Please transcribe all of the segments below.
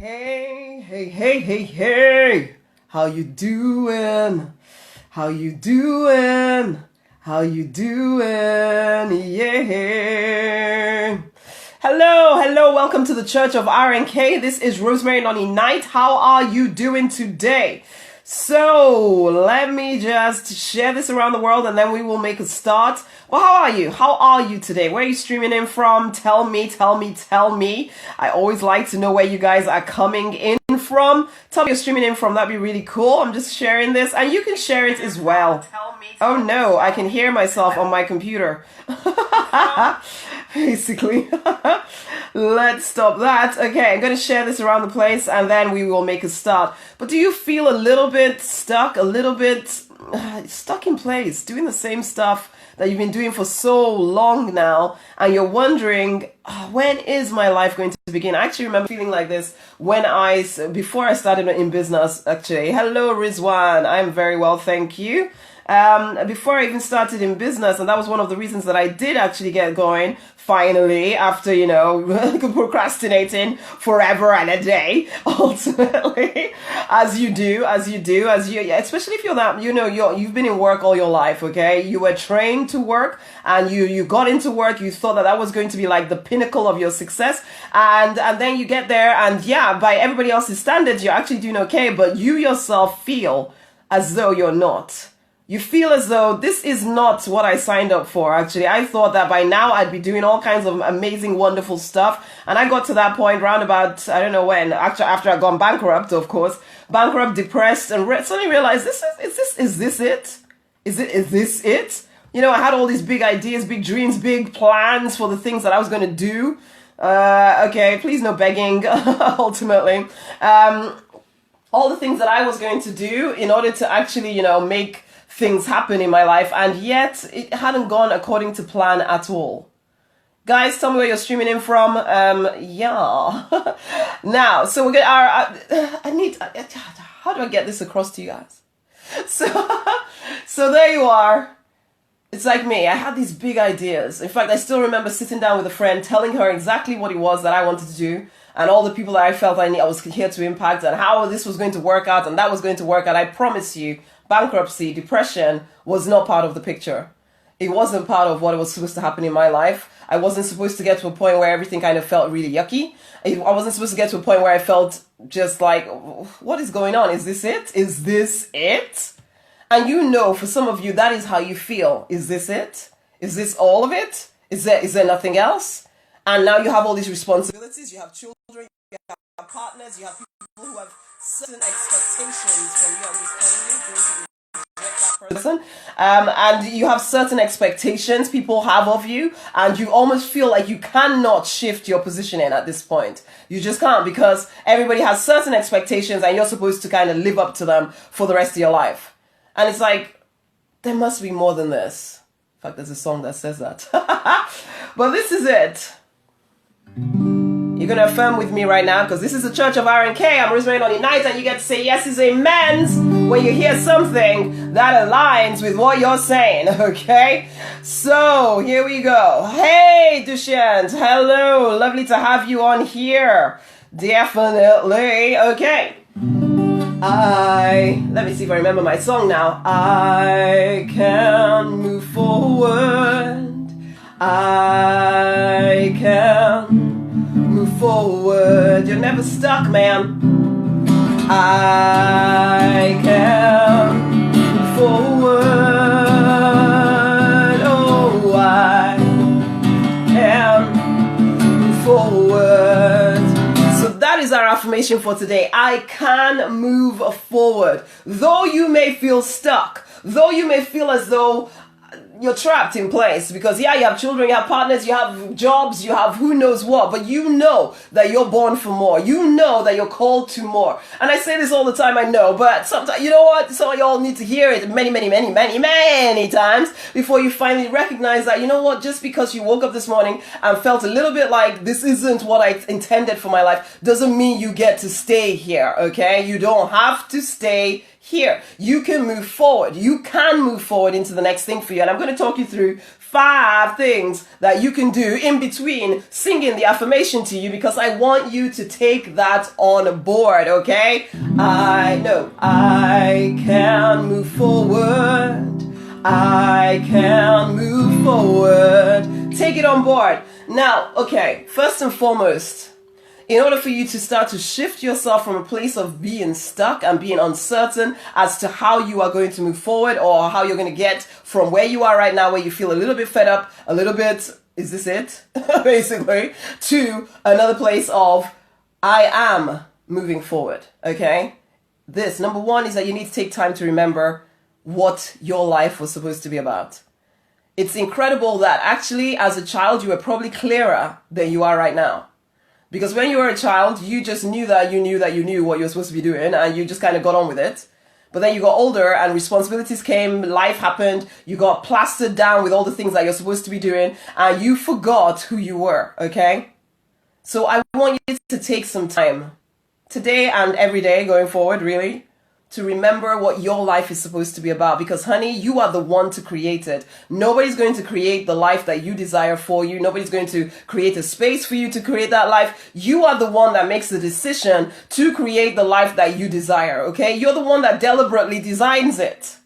Hey, hey, hey, hey, hey! How you doing? How you doing? How you doing? Yeah! Hello, welcome to the Church of RNK. This is Rosemary, Nonny Night. How are you doing today? So, let me just share this around the world and then we will make a start. Well, how are you? How are you today? Where are you streaming in from? Tell me. I always like to know where you guys are coming in from. Tell me you're streaming in from. That'd be really cool. I'm just sharing this and you can share it as well. Oh no, I can hear myself on my computer. Basically. Let's stop that. Okay, I'm going to share this around the place and then we will make a start. But do you feel a little bit stuck, stuck in place, doing the same stuff that you've been doing for so long now, and you're wondering, when is my life going to begin? I actually remember feeling like this before I started in business, actually. Hello, Rizwan. I'm very well, thank you. Before I even started in business, and that was one of the reasons that I did actually get going finally after, procrastinating forever and a day, ultimately, as you do, especially if you're that, you've been in work all your life, okay? You were trained to work and you got into work, you thought that was going to be like the pinnacle of your success. And then you get there and by everybody else's standards, you're actually doing okay, but you yourself feel as though you're not. You feel as though this is not what I signed up for, actually. I thought that by now I'd be doing all kinds of amazing, wonderful stuff. And I got to that point round about, I don't know when, after I'd gone bankrupt, of course. Bankrupt, depressed, and suddenly realized, is this it? Is this it? I had all these big ideas, big dreams, big plans for the things that I was going to do. Okay, please no begging, ultimately. All the things that I was going to do in order to actually, make things happen in my life, and yet it hadn't gone according to plan at all. Guys, tell me where you're streaming in from. Now, so we're gonna. How do I get this across to you guys? So there you are. It's like me. I had these big ideas. In fact, I still remember sitting down with a friend, telling her exactly what it was that I wanted to do, and all the people that I felt I was here to impact, and how this was going to work out, and that was going to work out. I promise you, bankruptcy, depression was not part of the picture. It wasn't part of what was supposed to happen in my life. I wasn't supposed to get to a point where everything kind of felt really yucky. I wasn't supposed to get to a point where I felt just like, what is going on? Is this it? Is this it? And for some of you, that is how you feel. Is this it? Is this all of it? Is there nothing else? And now you have all these responsibilities. You have children, you have partners, you have people who have certain expectations from you. I'm just telling you, don't reject that person. And you have certain expectations people have of you, and you almost feel like you cannot shift your positioning at this point. You just can't, because everybody has certain expectations and you're supposed to kind of live up to them for the rest of your life. And it's like, there must be more than this. In fact, there's a song that says that. But this is it. You're going to affirm with me right now, because this is the Church of RNK. I'm Rosemary Nonny Night, and you get to say yes is amens when you hear something that aligns with what you're saying, okay? So, here we go. Hey, Dushyant. Hello. Lovely to have you on here. Definitely. Okay. Let me see if I remember my song now. I can move forward. I can move forward. You're never stuck, man. I can move forward. Oh, I can move forward. So that is our affirmation for today. I can move forward. Though you may feel stuck, though you may feel as though you're trapped in place, because you have children, you have partners, you have jobs, you have who knows what, but you know that you're born for more. You know that you're called to more. And I say this all the time, I know, but sometimes, you know what? Some of y'all need to hear it many times before you finally recognize that, you know what? Just because you woke up this morning and felt a little bit like this isn't what I intended for my life, doesn't mean you get to stay here, okay? You don't have to stay here. You can move forward. You can move forward into the next thing for you. And I'm going to talk you through 5 things that you can do in between singing the affirmation to you, because I want you to take that on board, okay? I know I can move forward. I can move forward. Take it on board. Now, okay, first and foremost, in order for you to start to shift yourself from a place of being stuck and being uncertain as to how you are going to move forward, or how you're going to get from where you are right now, where you feel a little bit fed up, a little bit, is this it? Basically, to another place of, I am moving forward, okay? This, number 1, is that you need to take time to remember what your life was supposed to be about. It's incredible that actually as a child, you were probably clearer than you are right now. Because when you were a child, you just knew that you knew what you were supposed to be doing, and you just kind of got on with it. But then you got older and responsibilities came, life happened, you got plastered down with all the things that you're supposed to be doing, and you forgot who you were, okay? So I want you to take some time, today and every day going forward, really, to remember what your life is supposed to be about. Because, honey, you are the one to create it. Nobody's going to create the life that you desire for you. Nobody's going to create a space for you to create that life. You are the one that makes the decision to create the life that you desire, okay? You're the one that deliberately designs it.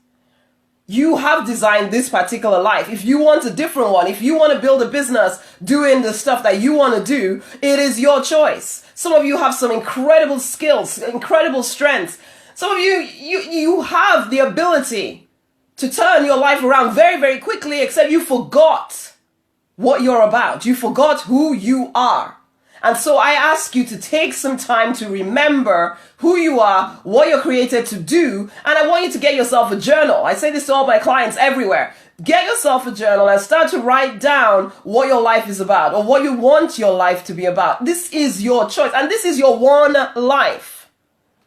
You have designed this particular life. If you want a different one, if you want to build a business doing the stuff that you want to do, it is your choice. Some of you have some incredible skills, incredible strengths. Some of you have the ability to turn your life around very, very quickly, except you forgot what you're about. You forgot who you are. And so I ask you to take some time to remember who you are, what you're created to do, and I want you to get yourself a journal. I say this to all my clients everywhere. Get yourself a journal and start to write down what your life is about, or what you want your life to be about. This is your choice, and this is your one life.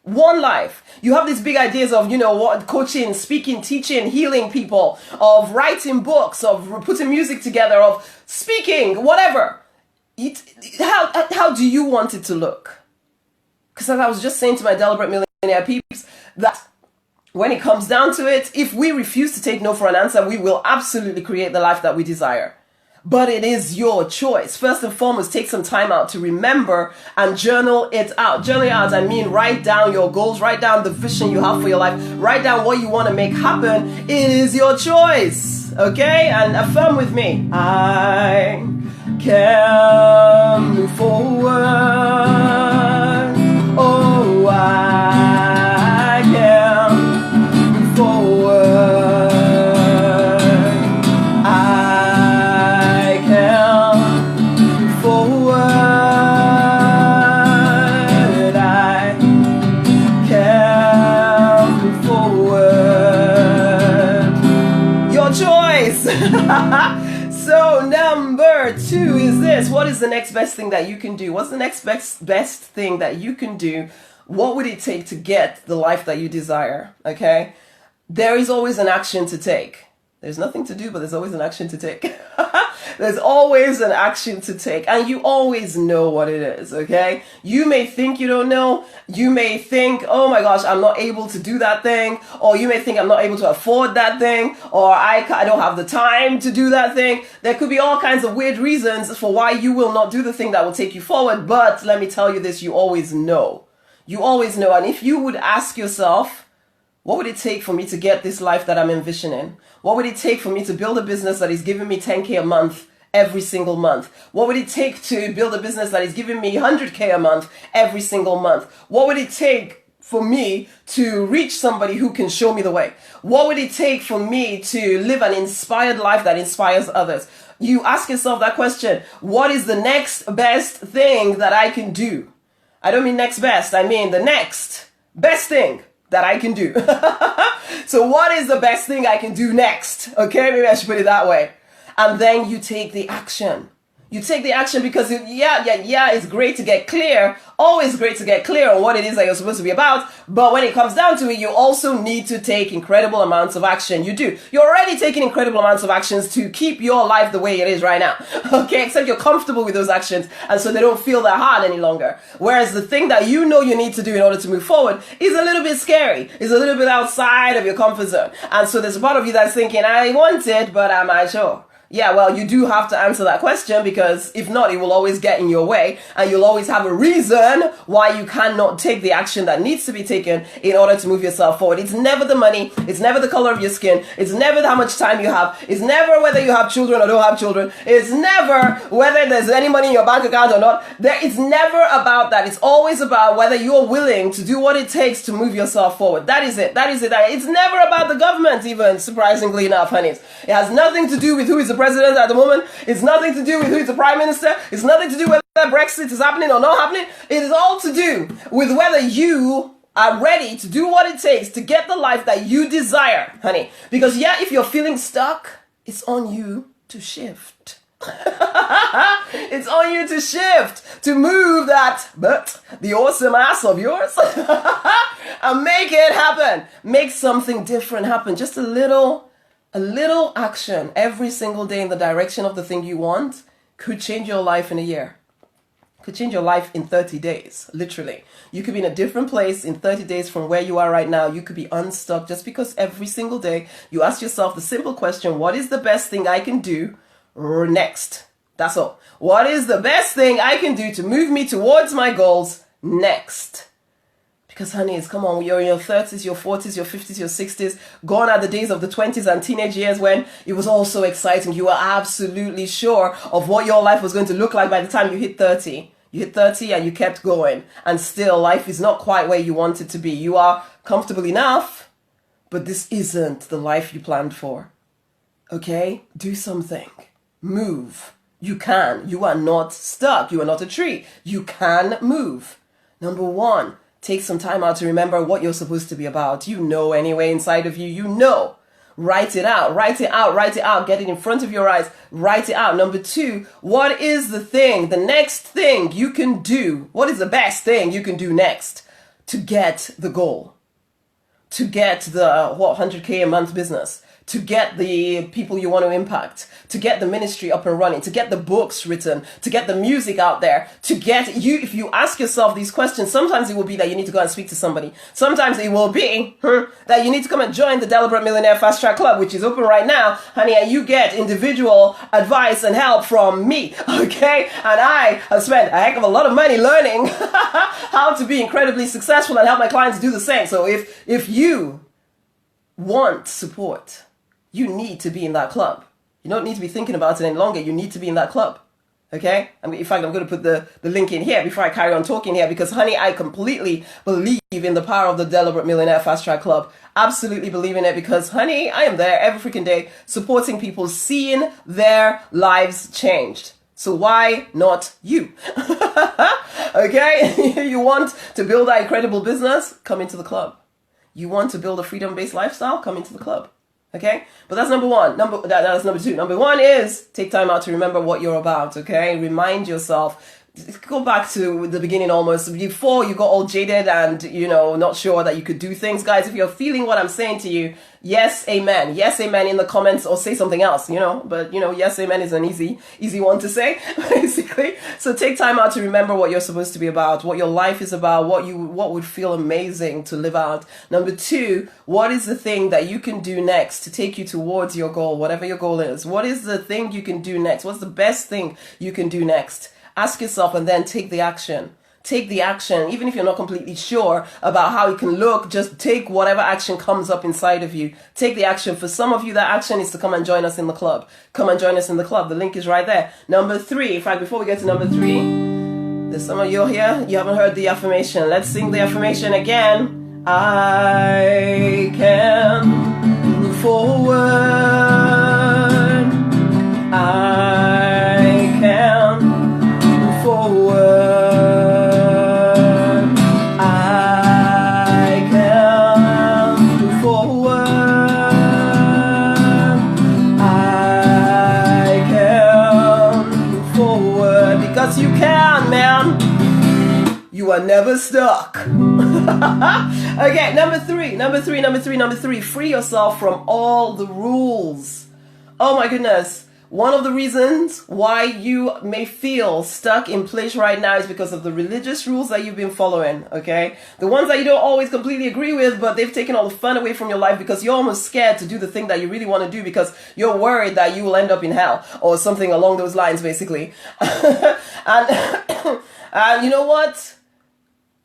One life. You have these big ideas of, what, coaching, speaking, teaching, healing people, of writing books, of putting music together, of speaking, whatever. How do you want it to look? Because as I was just saying to my Deliberate Millionaire peeps, that when it comes down to it, if we refuse to take no for an answer, we will absolutely create the life that we desire. But it is your choice. First and foremost, take some time out to remember and journal it out. Journal it out, I mean, write down your goals, write down the vision you have for your life, write down what you want to make happen. It is your choice, okay? And affirm with me, I can move forward. Oh, I can move forward. So number 2 is this. What is the next best thing that you can do? What's the next best thing that you can do? What would it take to get the life that you desire? Okay? There is always an action to take. There's nothing to do, but there's always an action to take. There's always an action to take, and you always know what it is, okay? You may think you don't know. You may think, oh my gosh, I'm not able to do that thing. Or you may think I'm not able to afford that thing. Or I don't have the time to do that thing. There could be all kinds of weird reasons for why you will not do the thing that will take you forward. But let me tell you this, you always know. You always know. And if you would ask yourself, what would it take for me to get this life that I'm envisioning? What would it take for me to build a business that is giving me 10K a month every single month? What would it take to build a business that is giving me 100K a month every single month? What would it take for me to reach somebody who can show me the way? What would it take for me to live an inspired life that inspires others? You ask yourself that question. What is the next best thing that I can do? I don't mean next best. I mean the next best thing that I can do. So what is the best thing I can do next? Okay, maybe I should put it that way. And then you take the action. You take the action because, it's great to get clear. Always great to get clear on what it is that you're supposed to be about. But when it comes down to it, you also need to take incredible amounts of action. You do. You're already taking incredible amounts of actions to keep your life the way it is right now. Okay, except you're comfortable with those actions, and so they don't feel that hard any longer. Whereas the thing that you know you need to do in order to move forward is a little bit scary. Is a little bit outside of your comfort zone. And so there's a part of you that's thinking, I want it, but am I sure? Yeah, well, you do have to answer that question, because if not, it will always get in your way, and you'll always have a reason why you cannot take the action that needs to be taken in order to move yourself forward. It's never the money. It's never the color of your skin. It's never how much time you have. It's never whether you have children or don't have children. It's never whether there's any money in your bank account or not. It's never about that. It's always about whether you're willing to do what it takes to move yourself forward. That is it. That is it. It's never about the government, even, surprisingly enough, honeys. It has nothing to do with who is the president at the moment. It's nothing to do with who is the prime minister. It's nothing to do with whether Brexit is happening or not happening. It is all to do with whether you are ready to do what it takes to get the life that you desire, honey. Because if you're feeling stuck, it's on you to shift. It's on you to shift, to move the awesome ass of yours and make it happen. Make something different happen. Just a little action every single day in the direction of the thing you want could change your life in a year. Could change your life in 30 days, literally. You could be in a different place in 30 days from where you are right now. You could be unstuck just because every single day you ask yourself the simple question, what is the best thing I can do next? That's all. What is the best thing I can do to move me towards my goals next? Because, honeys, come on, you're in your 30s, your 40s, your 50s, your 60s. Gone are the days of the 20s and teenage years when it was all so exciting. You were absolutely sure of what your life was going to look like by the time you hit 30. You hit 30 and you kept going. And still, life is not quite where you want it to be. You are comfortable enough, but this isn't the life you planned for. Okay? Do something. Move. You can. You are not stuck. You are not a tree. You can move. Number one. Take some time out to remember what you're supposed to be about. You know anyway, inside of you, you know. Write it out, write it out, write it out. Get it in front of your eyes. Write it out. Number two, what is the next thing you can do? What is the best thing you can do next to get the goal? To get the 100K a month business? To get the people you want to impact, to get the ministry up and running, to get the books written, to get the music out there, to get you, if you ask yourself these questions, sometimes it will be that you need to go and speak to somebody. Sometimes it will be that you need to come and join the Deliberate Millionaire Fast Track Club, which is open right now, honey, and you get individual advice and help from me, okay? And I have spent a heck of a lot of money learning how to be incredibly successful and help my clients do the same. So if you want support, you need to be in that club. You don't need to be thinking about it any longer. You need to be in that club. Okay? In fact, I'm going to put the link in here before I carry on talking here because, honey, I completely believe in the power of the Deliberate Millionaire Fast Track Club. Absolutely believe in it because, honey, I am there every freaking day supporting people, seeing their lives changed. So why not you? Okay? You want to build that incredible business? Come into the club. You want to build a freedom-based lifestyle? Come into the club. Okay? But that's number one. That's number two. Number one is take time out to remember what you're about. Okay? Remind yourself. Go back to the beginning almost. Before you got all jaded and, not sure that you could do things. Guys, if you're feeling what I'm saying to you, yes, amen. Yes, amen in the comments or say something else, But, yes, amen is an easy one to say, basically. So take time out to remember what you're supposed to be about, what your life is about, what would feel amazing to live out. Number two, what is the thing that you can do next to take you towards your goal, whatever your goal is? What is the thing you can do next? What's the best thing you can do next? Ask yourself and then take the action. Take the action. Even if you're not completely sure about how it can look, just take whatever action comes up inside of you. Take the action. For some of you, that action is to come and join us in the club. Come and join us in the club. The link is right there. Number three, in fact, before we get to number three, there's some of you here. You haven't heard the affirmation. Let's sing the affirmation again. I can move forward. I can forward. I can move forward. I can move forward. never stuck. Okay, number three. Free yourself from all the rules. Oh my goodness. One of the reasons why you may feel stuck in place right now is because of the religious rules that you've been following, okay? The ones that you don't always completely agree with, but they've taken all the fun away from your life because you're almost scared to do the thing that you really want to do because you're worried that you will end up in hell or something along those lines, basically. And you know what?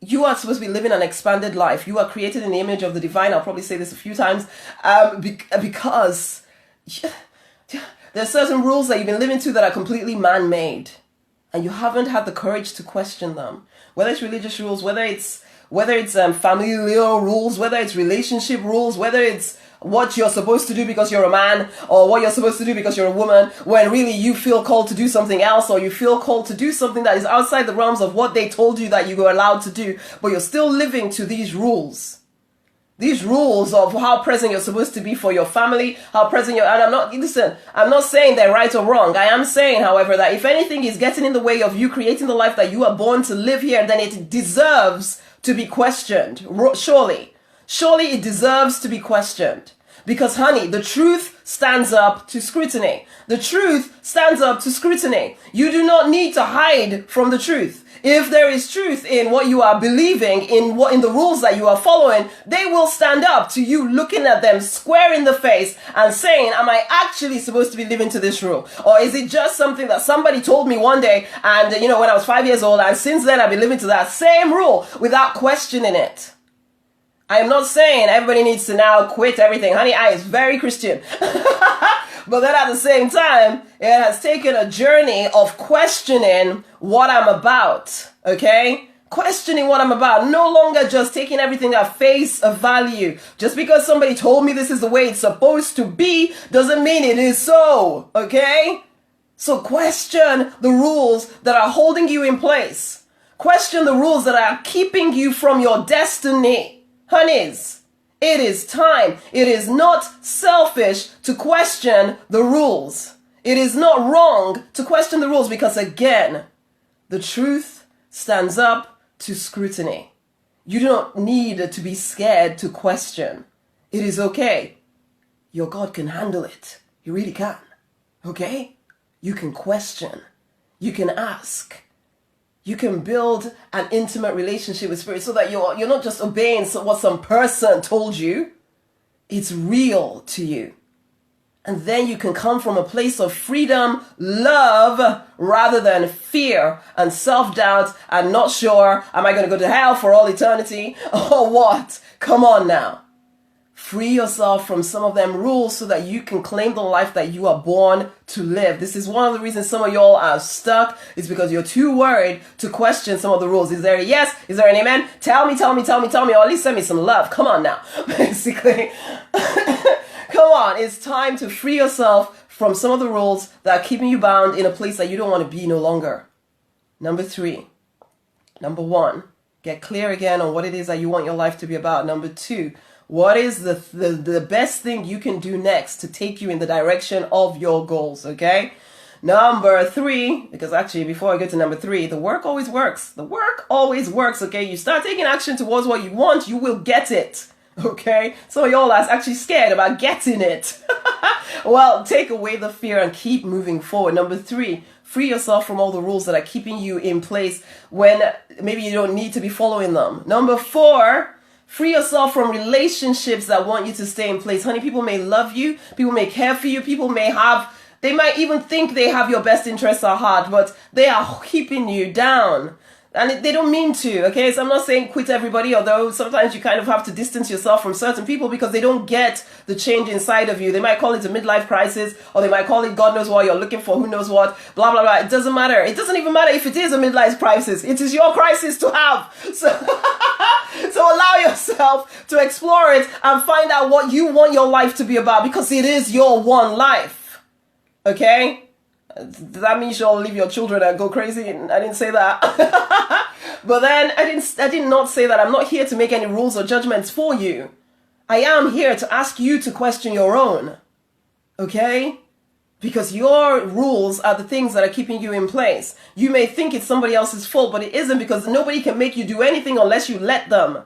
You are supposed to be living an expanded life. You are created in the image of the divine. I'll probably say this a few times because there's certain rules that you've been living to that are completely man-made, and you haven't had the courage to question them. Whether it's religious rules, whether it's familial rules, whether it's relationship rules, whether it's what you're supposed to do because you're a man, or what you're supposed to do because you're a woman, when really you feel called to do something else, or you feel called to do something that is outside the realms of what they told you that you were allowed to do, but you're still living to these rules. These rules of how present you're supposed to be for your family, how present you're, and I'm not saying they're right or wrong. I am saying, however, that if anything is getting in the way of you creating the life that you are born to live here, then it deserves to be questioned. Surely it deserves to be questioned. Because, honey, the truth stands up to scrutiny. The truth stands up to scrutiny. You do not need to hide from the truth. If there is truth in what you are believing, in the rules that you are following, they will stand up to you looking at them square in the face and saying, am I actually supposed to be living to this rule? Or is it just something that somebody told me one day and, when I was 5 years old, and since then I've been living to that same rule without questioning it? I am not saying everybody needs to now quit everything. Honey, I is very Christian. But then at the same time, it has taken a journey of questioning what I'm about, okay? Questioning what I'm about. No longer just taking everything at face value. Just because somebody told me this is the way it's supposed to be doesn't mean it is so, okay? So question the rules that are holding you in place. Question the rules that are keeping you from your destiny. Honeys. It is time. It is not selfish to question the rules. It is not wrong to question the rules because, again, the truth stands up to scrutiny. You don't need to be scared to question. It is okay. Your God can handle it. He really can. Okay? You can question. You can ask. You can build an intimate relationship with Spirit so that you're not just obeying what some person told you. It's real to you. And then you can come from a place of freedom, love, rather than fear and self-doubt and not sure, am I going to go to hell for all eternity or what? Come on now. Free yourself from some of them rules so that you can claim the life that you are born to live. This is one of the reasons some of y'all are stuck. Is because you're too worried to question some of the rules. Is there a yes? Is there an amen? Tell me, or at least send me some love. Come on now. Basically. Come on. It's time to free yourself from some of the rules that are keeping you bound in a place that you don't want to be no longer. Number 1, get clear again on what it is that you want your life to be about. Number 2, what is the best thing you can do next to take you in the direction of your goals, okay? Number 3, because actually before I get to number 3, the work always works. The work always works, okay? You start taking action towards what you want, you will get it, okay? Some of y'all are actually scared about getting it. Well, take away the fear and keep moving forward. Number 3, free yourself from all the rules that are keeping you in place when maybe you don't need to be following them. Number 4, free yourself from relationships that want you to stay in place. Honey, people may love you. People may care for you. They might even think they have your best interests at heart, but they are keeping you down. And they don't mean to, okay? So I'm not saying quit everybody, although sometimes you kind of have to distance yourself from certain people because they don't get the change inside of you. They might call it a midlife crisis, or they might call it God knows what you're looking for, who knows what, blah, blah, blah. It doesn't matter. It doesn't even matter if it is a midlife crisis. It is your crisis to have. So allow yourself to explore it and find out what you want your life to be about because it is your one life, okay? Does that mean you should leave your children and go crazy? I didn't say that. But then I did not say that. I'm not here to make any rules or judgments for you. I am here to ask you to question your own. Okay? Because your rules are the things that are keeping you in place. You may think it's somebody else's fault, but it isn't, because nobody can make you do anything unless you let them.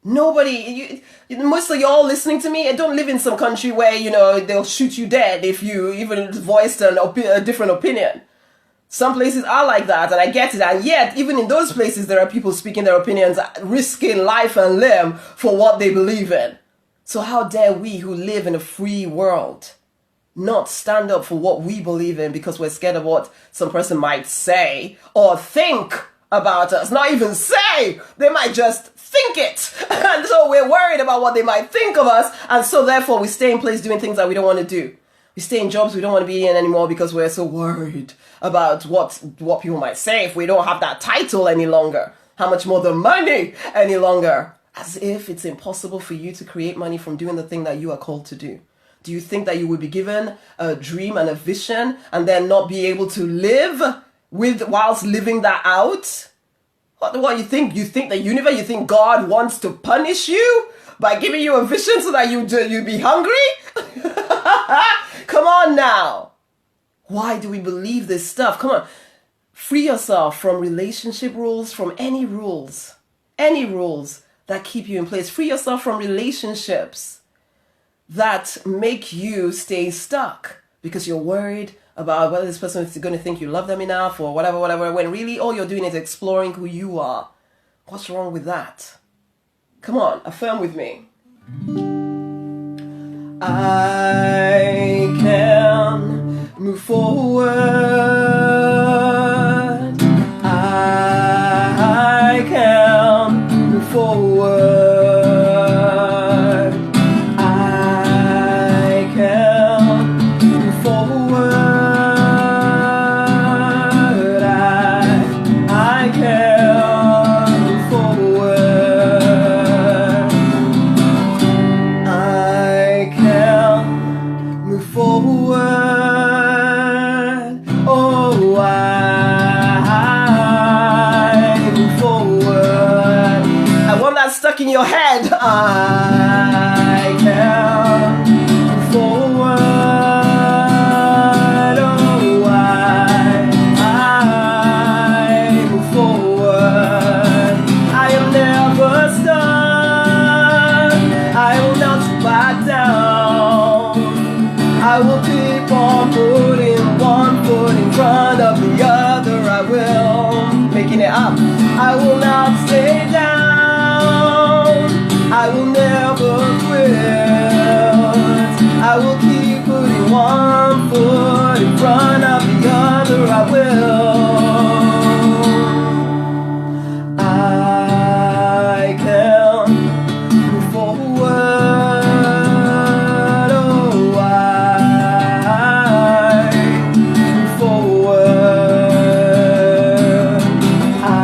Nobody, most of y'all listening to me, I don't live in some country where, they'll shoot you dead if you even voiced a different opinion. Some places are like that, and I get it. And yet, even in those places, there are people speaking their opinions, risking life and limb for what they believe in. So how dare we who live in a free world not stand up for what we believe in because we're scared of what some person might say or think about us. Not even say, they might just think it. And so we're worried about what they might think of us, and so therefore we stay in place doing things that we don't want to do. We stay in jobs we don't want to be in anymore because we're so worried about what people might say if we don't have that title any longer. How much more the money any longer? As if it's impossible for you to create money from doing the thing that you are called to do. Do you think that you would be given a dream and a vision and then not be able to live whilst living that out? What you think? You think the universe, you think God wants to punish you by giving you a vision so that you'd be hungry? Come on now. Why do we believe this stuff? Come on. Free yourself from relationship rules, from any rules that keep you in place. Free yourself from relationships that make you stay stuck because you're worried about whether this person is going to think you love them enough or whatever, when really all you're doing is exploring who you are. What's wrong with that? Come on, affirm with me. I can move forward. I can move forward. I can move forward. I can move forward. I can move forward. Oh, I move forward. I want that stuck in your head. I can move forward. Oh, I move forward. I am never stuck. I will not back down. I will keep on putting one foot in front of the other. I will, making it up. I will not stay down. I will never quit. I will keep putting one foot in front of the other. I will. I can move forward. Oh, I move forward. I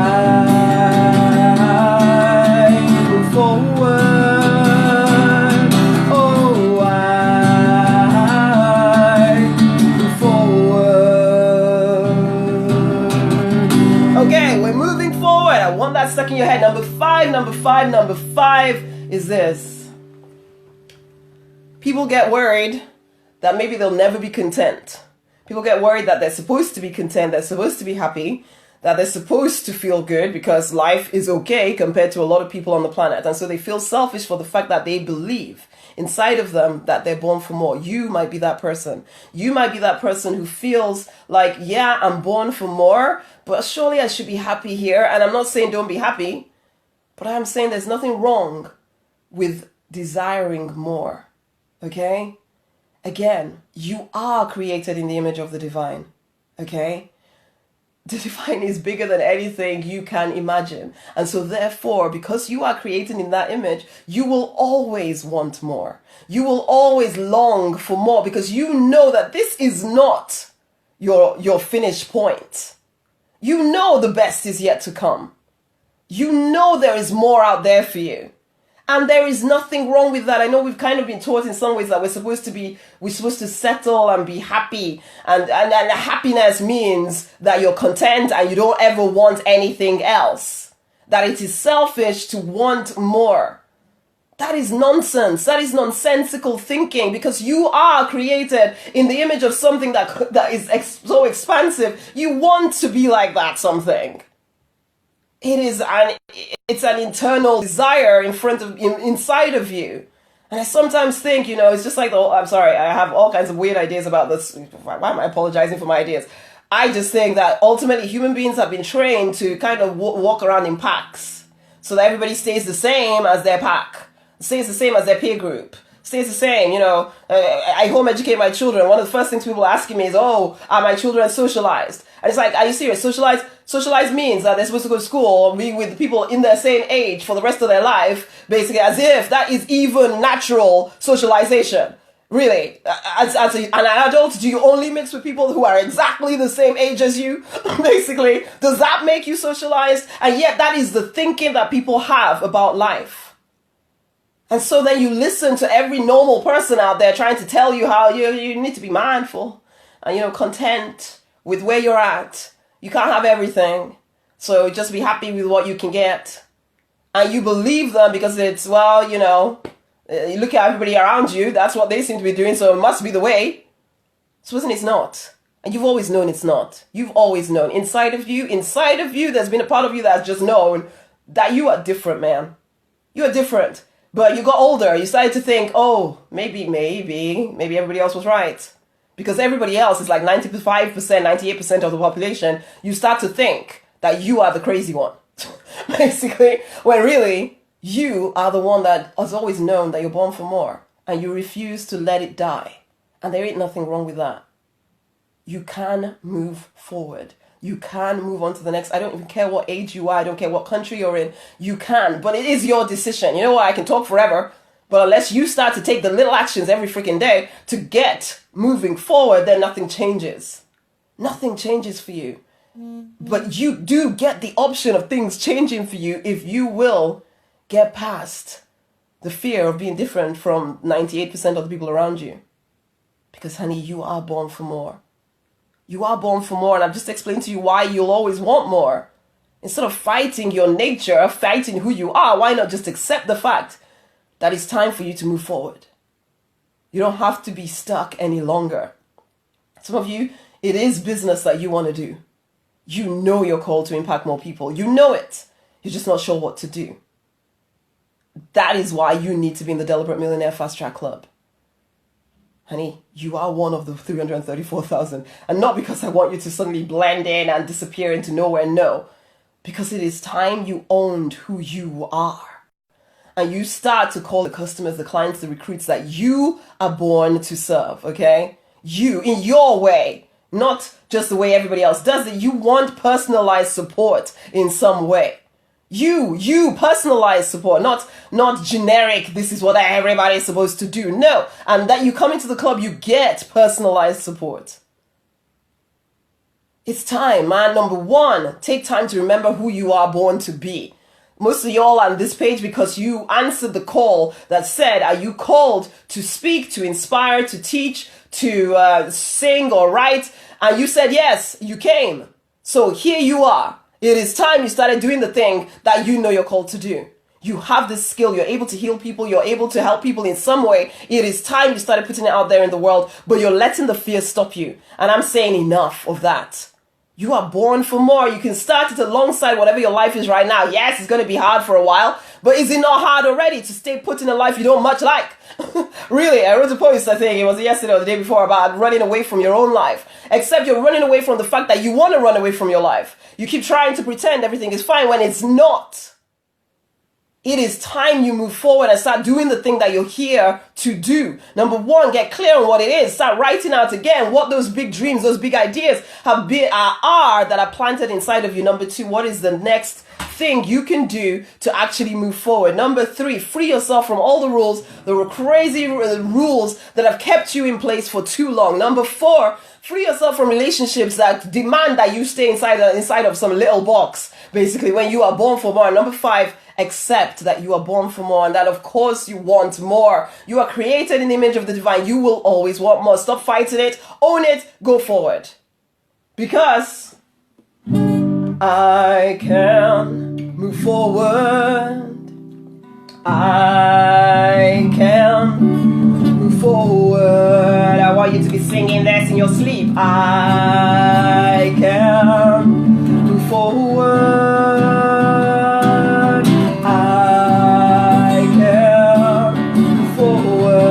move forward. Oh, I move forward. Okay, we're moving forward. I want that stuck in your head. Number five is this. People get worried that maybe they'll never be content. People get worried that they're supposed to be content, they're supposed to be happy, that they're supposed to feel good because life is okay compared to a lot of people on the planet. And so they feel selfish for the fact that they believe inside of them that they're born for more. You might be that person. You might be that person who feels like, yeah, I'm born for more, but surely I should be happy here. And I'm not saying don't be happy, but I'm saying there's nothing wrong with desiring more. Okay? Again, you are created in the image of the divine. Okay? The divine is bigger than anything you can imagine. And so therefore, because you are created in that image, you will always want more. You will always long for more because you know that this is not your finish point. You know the best is yet to come. You know there is more out there for you. And there is nothing wrong with that. I know we've kind of been taught in some ways that we're supposed to settle and be happy. And happiness means that you're content and you don't ever want anything else. That it is selfish to want more. That is nonsense. That is nonsensical thinking, because you are created in the image of something that is so expansive. You want to be like that something. It's an internal desire inside of you. And I sometimes think, it's just like, I'm sorry, I have all kinds of weird ideas about this. Why am I apologizing for my ideas? I just think that ultimately human beings have been trained to kind of walk around in packs, so that everybody stays the same as their pack, stays the same as their peer group, stays the same. I home educate my children. One of the first things people are asking me is, oh, are my children socialized? And it's like, are you serious? Socialized means that they're supposed to go to school or be with people in their same age for the rest of their life, basically, as if that is even natural socialization. Really, as an adult, do you only mix with people who are exactly the same age as you? Basically, does that make you socialized? And yet that is the thinking that people have about life. And so then you listen to every normal person out there trying to tell you how you need to be mindful and, content with where you're at. You can't have everything. So just be happy with what you can get. And you believe them because it's, you look at everybody around you, that's what they seem to be doing, so it must be the way. Suppose it's not. And you've always known it's not. You've always known. Inside of you, there's been a part of you that's just known that you are different, man. You are different. But you got older, you started to think, oh, maybe everybody else was right. Because everybody else is like 95%, 98% of the population. You start to think that you are the crazy one. Basically, when really, you are the one that has always known that you're born for more, and you refuse to let it die. And there ain't nothing wrong with that. You can move forward. You can move on to the next. I don't even care what age you are. I don't care what country you're in. You can, but it is your decision. You know what? I can talk forever, but unless you start to take the little actions every freaking day to get moving forward, then nothing changes. Nothing changes for you. But you do get the option of things changing for you if you will get past the fear of being different from 98% of the people around you. Because, honey, you are born for more. You are born for more, and I've just explained to you why you'll always want more. Instead of fighting your nature, fighting who you are, why not just accept the fact that it's time for you to move forward? You don't have to be stuck any longer. Some of you, it is business that you want to do. You know you're called to impact more people. You know it. You're just not sure what to do. That is why you need to be in the Deliberate Millionaire Fast Track Club. Honey, you are one of the 334,000. And not because I want you to suddenly blend in and disappear into nowhere, no. Because it is time you owned who you are. And you start to call the customers, the clients, the recruits that you are born to serve, okay? You, in your way, not just the way everybody else does it. You want personalized support in some way. You personalized support, not generic, this is what everybody is supposed to do. No, and that you come into the club, you get personalized support. It's time, man. Number one, take time to remember who you are born to be. Most of y'all on this page because you answered the call that said, are you called to speak, to inspire, to teach, to sing or write? And you said, yes, you came. So here you are. It is time you started doing the thing that you know you're called to do. You have this skill. You're able to heal people. You're able to help people in some way. It is time you started putting it out there in the world, but you're letting the fear stop you. And I'm saying enough of that. You are born for more. You can start it alongside whatever your life is right now. Yes, it's going to be hard for a while, but is it not hard already to stay put in a life you don't much like? Really, I wrote a post, I think it was yesterday or the day before, about running away from your own life. Except you're running away from the fact that you want to run away from your life. You keep trying to pretend everything is fine when it's not. It is time you move forward and start doing the thing that you're here to do. Number one, get clear on what it is. Start writing out again what those big dreams, those big ideas are that are planted inside of you. Number two, what is the next thing you can do to actually move forward? Number three, free yourself from all the rules, the crazy rules that have kept you in place for too long. Number four, free yourself from relationships that demand that you stay inside of some little box, basically, when you are born for more. Number five, accept that you are born for more and that of course you want more. You are created in the image of the divine. You will always want more. Stop fighting it. Own it. Go forward. Because I can move forward. I you to be singing this in your sleep. I can move forward. I can move forward.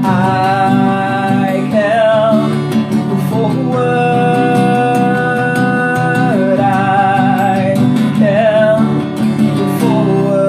I can move forward. I can move forward.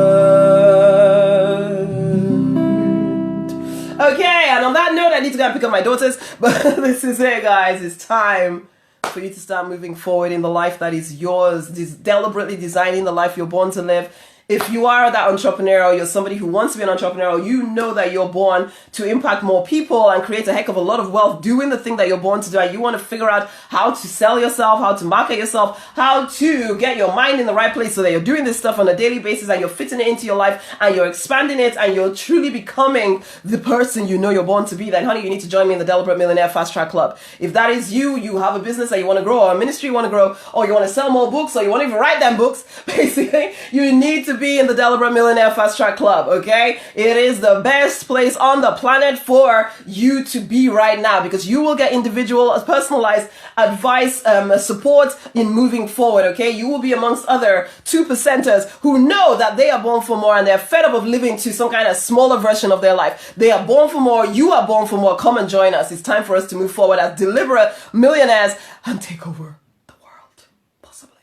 Okay, and on that note, I need to go and pick up my daughters, but this is it, guys. It's time for you to start moving forward in the life that is yours, deliberately designing the life you're born to live. If you are that entrepreneur, or you're somebody who wants to be an entrepreneur, you know that you're born to impact more people and create a heck of a lot of wealth doing the thing that you're born to do. And you want to figure out how to sell yourself, how to market yourself, how to get your mind in the right place so that you're doing this stuff on a daily basis and you're fitting it into your life and you're expanding it and you're truly becoming the person you know you're born to be. Then, honey, you need to join me in the Deliberate Millionaire Fast Track Club. If that is you, you have a business that you want to grow, or a ministry you want to grow, or you want to sell more books, or you want to even write them books, basically, you need to be in the Deliberate Millionaire Fast Track Club, okay? It is the best place on the planet for you to be right now, because you will get individual, personalized advice, support in moving forward, okay? You will be amongst other 2%ers who know that they are born for more and they're fed up of living to some kind of smaller version of their life. They are born for more. You are born for more. Come and join us. It's time for us to move forward as deliberate millionaires and take over the world, possibly.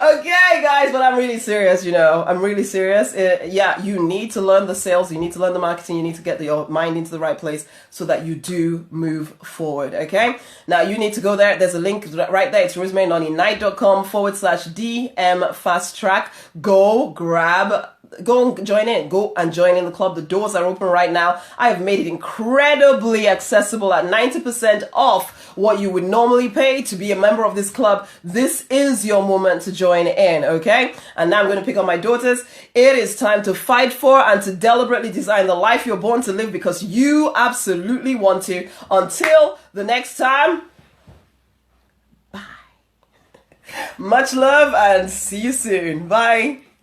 Okay, guys, but I'm really serious, I'm really serious. Yeah, you need to learn the sales, you need to learn the marketing, you need to get your mind into the right place so that you do move forward, okay? Now, you need to go there. There's a link right there. It's rosemarynonny.com/DM fast track. Go and join in. Go and join in the club. The doors are open right now. I have made it incredibly accessible at 90% off what you would normally pay to be a member of this club. This is your moment to join in, okay? And now I'm going to pick up my daughters. It is time to fight for and to deliberately design the life you're born to live, because you absolutely want to. Until the next time, bye. Much love and see you soon. Bye.